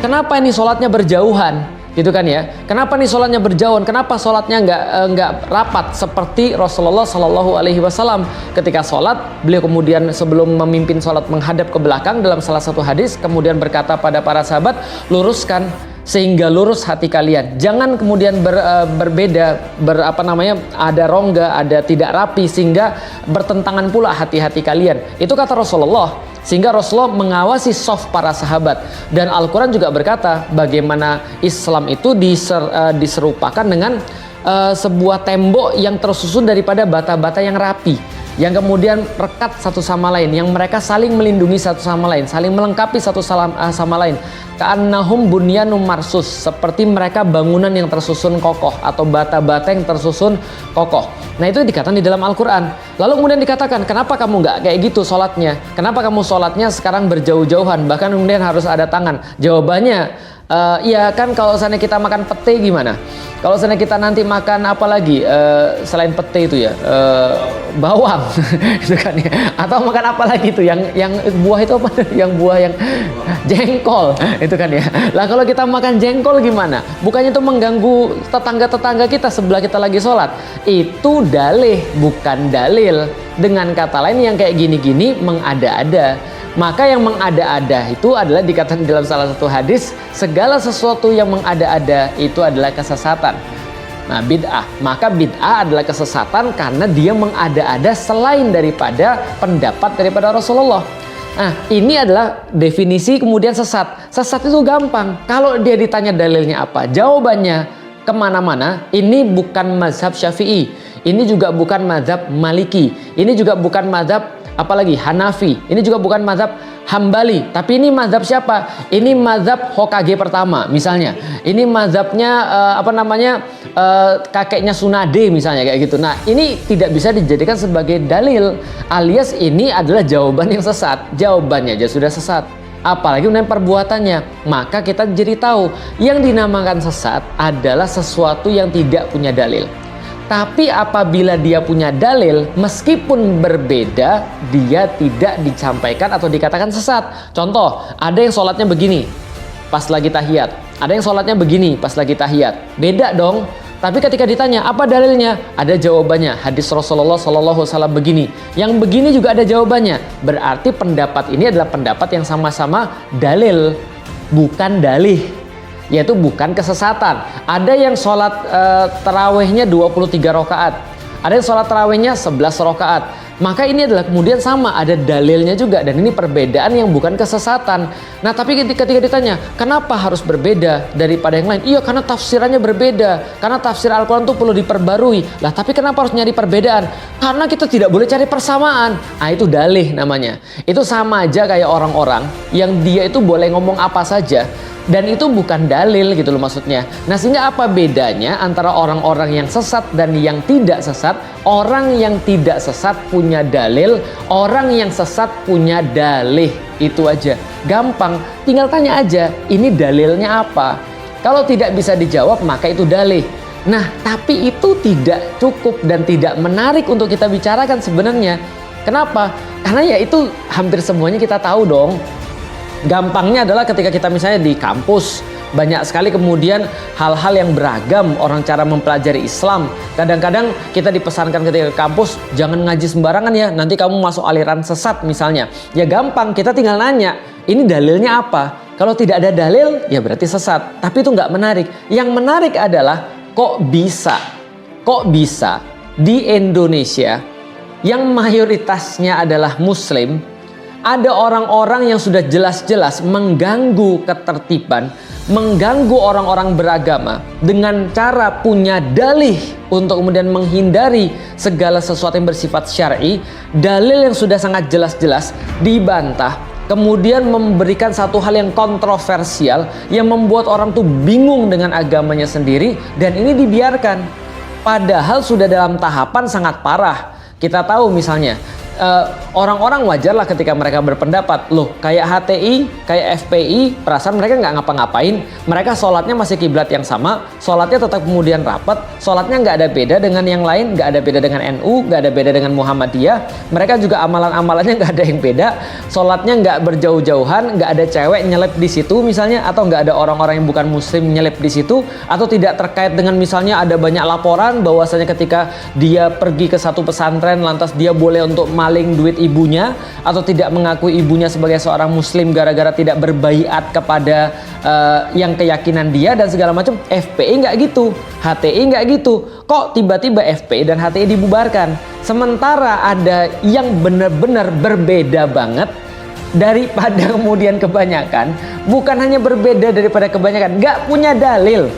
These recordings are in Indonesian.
kenapa ini sholatnya berjauhan, gitu kan ya? Kenapa nih sholatnya berjauhan? Kenapa sholatnya nggak rapat seperti Rasulullah Shallallahu Alaihi Wasallam ketika sholat, beliau kemudian sebelum memimpin sholat menghadap ke belakang dalam salah satu hadis, kemudian berkata pada para sahabat, luruskan sehingga lurus hati kalian. Jangan kemudian berbeda, ada rongga, ada tidak rapi sehingga bertentangan pula hati-hati kalian. Itu kata Rasulullah. Sehingga Rasulullah mengawasi shaf para sahabat. Dan Al-Quran juga berkata bagaimana Islam itu diserupakan dengan sebuah tembok yang tersusun daripada bata-bata yang rapi, yang kemudian rekat satu sama lain, yang mereka saling melindungi satu sama lain, saling melengkapi satu sama lain. Ka'annahum bunyanum marsus, seperti mereka bangunan yang tersusun kokoh atau bata-bata yang tersusun kokoh. Nah, itu dikatakan di dalam Al-Quran. Lalu kemudian dikatakan, kenapa kamu nggak kayak gitu sholatnya? Kenapa kamu sholatnya sekarang berjauh-jauhan? Bahkan kemudian harus ada tangan. Jawabannya, iya kan, kalau misalnya kita makan pete gimana? Kalau misalnya kita nanti makan apa lagi selain pete itu ya, bawang, itu kan ya. Atau makan apa lagi itu? Yang buah itu apa? Yang buah yang jengkol, itu kan ya. Lah kalau kita makan jengkol gimana? Bukannya itu mengganggu tetangga-tetangga kita sebelah kita lagi sholat? Itu dalih, bukan dalil. Dengan kata lain, yang kayak gini-gini mengada-ada. Maka yang mengada-ada itu adalah dikatakan dalam salah satu hadis, segala sesuatu yang mengada-ada itu adalah kesesatan. Nah, bid'ah, maka bid'ah adalah kesesatan karena dia mengada-ada selain daripada pendapat daripada Rasulullah. Nah, ini adalah definisi kemudian sesat. Sesat itu gampang. Kalau dia ditanya dalilnya apa, jawabannya kemana-mana. Ini bukan mazhab Syafi'i, ini juga bukan mazhab Maliki, ini juga bukan mazhab apalagi Hanafi, ini juga bukan mazhab Hambali, tapi ini mazhab siapa? Ini mazhab Hokage pertama misalnya. Ini mazhabnya kakeknya Tsunade misalnya, kayak gitu. Nah, ini tidak bisa dijadikan sebagai dalil, alias ini adalah jawaban yang sesat. Jawabannya aja sudah sesat, apalagi dengan perbuatannya. Maka kita jadi tahu yang dinamakan sesat adalah sesuatu yang tidak punya dalil. Tapi apabila dia punya dalil, meskipun berbeda, dia tidak disampaikan atau dikatakan sesat. Contoh, ada yang sholatnya begini pas lagi tahiyat, ada yang sholatnya begini pas lagi tahiyat. Beda dong. Tapi ketika ditanya apa dalilnya, ada jawabannya. Hadis Rasulullah SAW begini, yang begini juga ada jawabannya. Berarti pendapat ini adalah pendapat yang sama-sama dalil, bukan dalih, yaitu bukan kesesatan. Ada yang sholat tarawehnya 23 rakaat, ada yang sholat tarawehnya 11 rakaat. Maka ini adalah kemudian sama, ada dalilnya juga, dan ini perbedaan yang bukan kesesatan. Nah, tapi ketika ditanya kenapa harus berbeda daripada yang lain, iya karena tafsirannya berbeda, karena tafsir Al-Quran itu perlu diperbarui. Lah, tapi kenapa harus nyari perbedaan? Karena kita tidak boleh cari persamaan. Ah, itu dalih namanya. Itu sama aja kayak orang-orang yang dia itu boleh ngomong apa saja, dan itu bukan dalil gitu loh maksudnya. Nah, sehingga apa bedanya antara orang-orang yang sesat dan yang tidak sesat? Orang yang tidak sesat punya dalil, orang yang sesat punya dalih. Itu aja, gampang, tinggal tanya aja, ini dalilnya apa? Kalau tidak bisa dijawab, maka itu dalih. Nah, tapi itu tidak cukup dan tidak menarik untuk kita bicarakan sebenarnya. Kenapa? Karena ya itu hampir semuanya kita tahu dong. Gampangnya adalah ketika kita misalnya di kampus, banyak sekali kemudian hal-hal yang beragam orang cara mempelajari Islam. Kadang-kadang kita dipesankan ketika ke kampus, jangan ngaji sembarangan ya, nanti kamu masuk aliran sesat misalnya. Ya gampang, kita tinggal nanya, ini dalilnya apa? Kalau tidak ada dalil, ya berarti sesat. Tapi itu nggak menarik. Yang menarik adalah kok bisa di Indonesia yang mayoritasnya adalah Muslim, ada orang-orang yang sudah jelas-jelas mengganggu ketertiban, mengganggu orang-orang beragama dengan cara punya dalih untuk kemudian menghindari segala sesuatu yang bersifat syar'i. Dalil yang sudah sangat jelas-jelas dibantah, kemudian memberikan satu hal yang kontroversial yang membuat orang tuh bingung dengan agamanya sendiri, dan ini dibiarkan. Padahal sudah dalam tahapan sangat parah. Kita tahu misalnya orang-orang wajarlah ketika mereka berpendapat, loh kayak HTI, kayak FPI, perasaan mereka nggak ngapa-ngapain, mereka sholatnya masih kiblat yang sama, sholatnya tetap kemudian rapat, sholatnya nggak ada beda dengan yang lain, nggak ada beda dengan NU, nggak ada beda dengan Muhammadiyah, mereka juga amalan-amalannya nggak ada yang beda, sholatnya nggak berjauh-jauhan, nggak ada cewek nyelip di situ misalnya, atau nggak ada orang-orang yang bukan muslim nyelip di situ, atau tidak terkait dengan misalnya ada banyak laporan bahwasanya ketika dia pergi ke satu pesantren lantas dia boleh untuk maling duit ibunya atau tidak mengakui ibunya sebagai seorang muslim gara-gara tidak berbaiat kepada yang keyakinan dia dan segala macam. FPI nggak gitu, HTI nggak gitu. Kok tiba-tiba FPI dan HTI dibubarkan? Sementara ada yang benar-benar berbeda banget daripada kemudian kebanyakan, bukan hanya berbeda daripada kebanyakan, nggak punya dalil.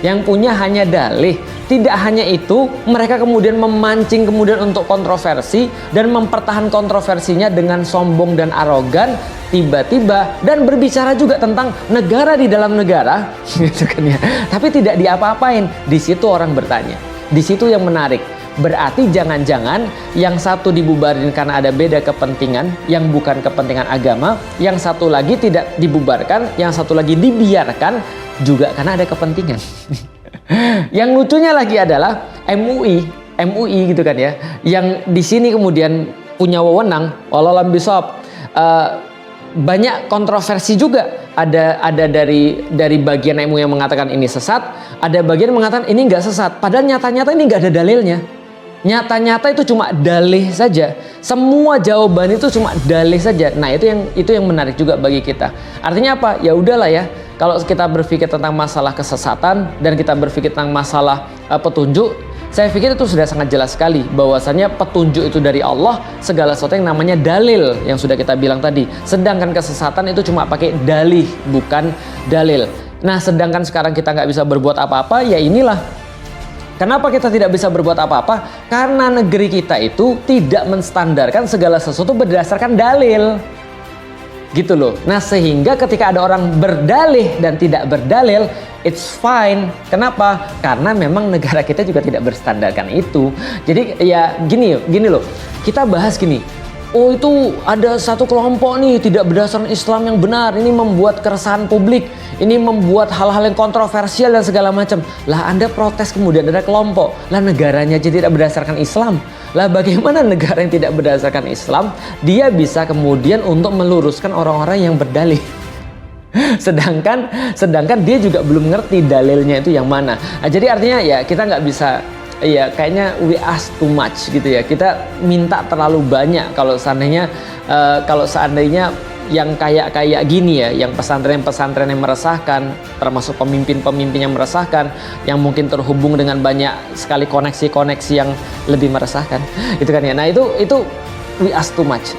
Yang punya hanya dalih. Tidak hanya itu, mereka kemudian memancing kemudian untuk kontroversi dan mempertahankan kontroversinya dengan sombong dan arogan tiba-tiba, dan berbicara juga tentang negara di dalam negara gitu kan ya. Tapi tidak diapa-apain. Di situ orang bertanya. Di situ yang menarik. Berarti jangan-jangan yang satu dibubarin karena ada beda kepentingan yang bukan kepentingan agama, yang satu lagi tidak dibubarkan, yang satu lagi dibiarkan juga karena ada kepentingan. Yang lucunya lagi adalah MUI gitu kan ya, yang di sini kemudian punya wewenang, wallahu a'lam bishawab. Banyak kontroversi juga. Ada dari bagian MUI yang mengatakan ini sesat, ada bagian yang mengatakan ini nggak sesat. Padahal nyata-nyata ini nggak ada dalilnya. Nyata-nyata itu cuma dalih saja. Semua jawaban itu cuma dalih saja. Nah, itu yang menarik juga bagi kita. Artinya apa? Ya udahlah ya. Kalau kita berpikir tentang masalah kesesatan dan kita berpikir tentang masalah petunjuk, saya pikir itu sudah sangat jelas sekali bahwasanya petunjuk itu dari Allah, segala sesuatu yang namanya dalil yang sudah kita bilang tadi. Sedangkan kesesatan itu cuma pakai dalih, bukan dalil. Nah, sedangkan sekarang kita nggak bisa berbuat apa-apa, ya inilah. Kenapa kita tidak bisa berbuat apa-apa? Karena negeri kita itu tidak menstandarkan segala sesuatu berdasarkan dalil. Gitu loh. Nah, sehingga ketika ada orang berdalih dan tidak berdalil, it's fine. Kenapa? Karena memang negara kita juga tidak berstandarkan itu. Jadi ya gini loh. Kita bahas gini. Oh, itu ada satu kelompok nih tidak berdasarkan Islam yang benar. Ini membuat keresahan publik. Ini membuat hal-hal yang kontroversial dan segala macam. Lah, Anda protes kemudian ada kelompok. Lah, negaranya aja tidak berdasarkan Islam. Lah, bagaimana negara yang tidak berdasarkan Islam dia bisa kemudian untuk meluruskan orang-orang yang berdalih? Sedangkan dia juga belum ngerti dalilnya itu yang mana. Nah, jadi artinya ya kita nggak bisa. Iya, kayaknya we ask too much gitu ya. Kita minta terlalu banyak kalau seandainya yang kayak gini ya, yang pesantren-pesantren yang meresahkan, termasuk pemimpin-pemimpin yang meresahkan, yang mungkin terhubung dengan banyak sekali koneksi-koneksi yang lebih meresahkan, itu kan ya. Nah, itu we ask too much.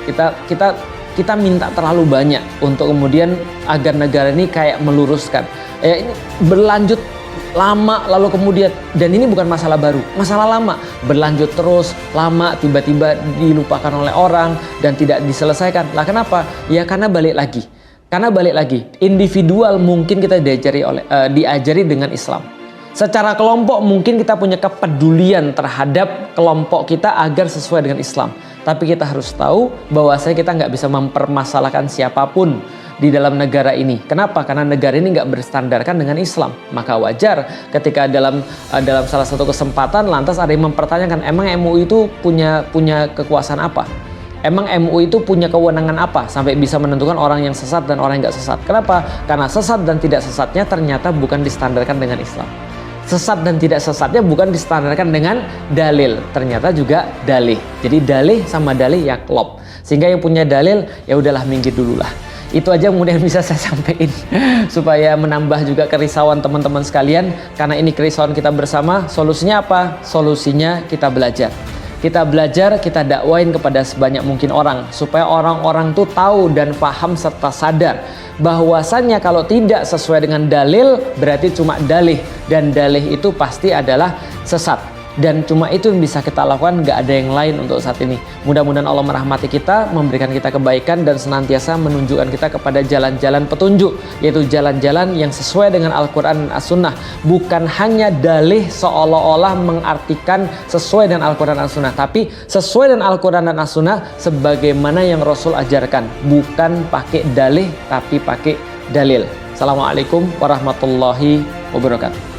Kita minta terlalu banyak untuk kemudian agar negara ini kayak meluruskan. Ini berlanjut lama lalu kemudian, dan ini bukan masalah baru, masalah lama, berlanjut terus lama, tiba-tiba dilupakan oleh orang dan tidak diselesaikan. Lah, kenapa? Ya karena balik lagi individual mungkin kita diajari dengan Islam. Secara kelompok mungkin kita punya kepedulian terhadap kelompok kita agar sesuai dengan Islam. Tapi kita harus tahu bahwasanya kita nggak bisa mempermasalahkan siapapun di dalam negara ini. Kenapa? Karena negara ini nggak berstandarkan dengan Islam. Maka wajar ketika dalam salah satu kesempatan lantas ada yang mempertanyakan, emang MUI itu punya kekuasaan apa? Emang MUI itu punya kewenangan apa sampai bisa menentukan orang yang sesat dan orang yang nggak sesat? Kenapa? Karena sesat dan tidak sesatnya ternyata bukan distandarkan dengan Islam. Sesat dan tidak sesatnya bukan distandarkan dengan dalil, ternyata juga dalih. Jadi dalih sama dalih ya klop. Sehingga yang punya dalil ya udahlah minggir dulu lah. Itu aja kemudian bisa saya sampaikan supaya menambah juga kerisauan teman-teman sekalian, karena ini kerisauan kita bersama. Solusinya apa? Solusinya kita belajar. Kita belajar, kita dakwain kepada sebanyak mungkin orang supaya orang-orang tuh tahu dan paham serta sadar bahwasannya kalau tidak sesuai dengan dalil berarti cuma dalih, dan dalih itu pasti adalah sesat. dan cuma itu yang bisa kita lakukan, nggak ada yang lain untuk saat ini. Mudah-mudahan Allah merahmati kita, memberikan kita kebaikan dan senantiasa menunjukkan kita kepada jalan-jalan petunjuk, yaitu jalan-jalan yang sesuai dengan Al-Quran dan As-Sunnah, bukan hanya dalih seolah-olah mengartikan sesuai dengan Al-Quran dan As-Sunnah, tapi sesuai dengan Al-Quran dan As-Sunnah sebagaimana yang Rasul ajarkan, bukan pakai dalih tapi pakai dalil. Assalamualaikum warahmatullahi wabarakatuh.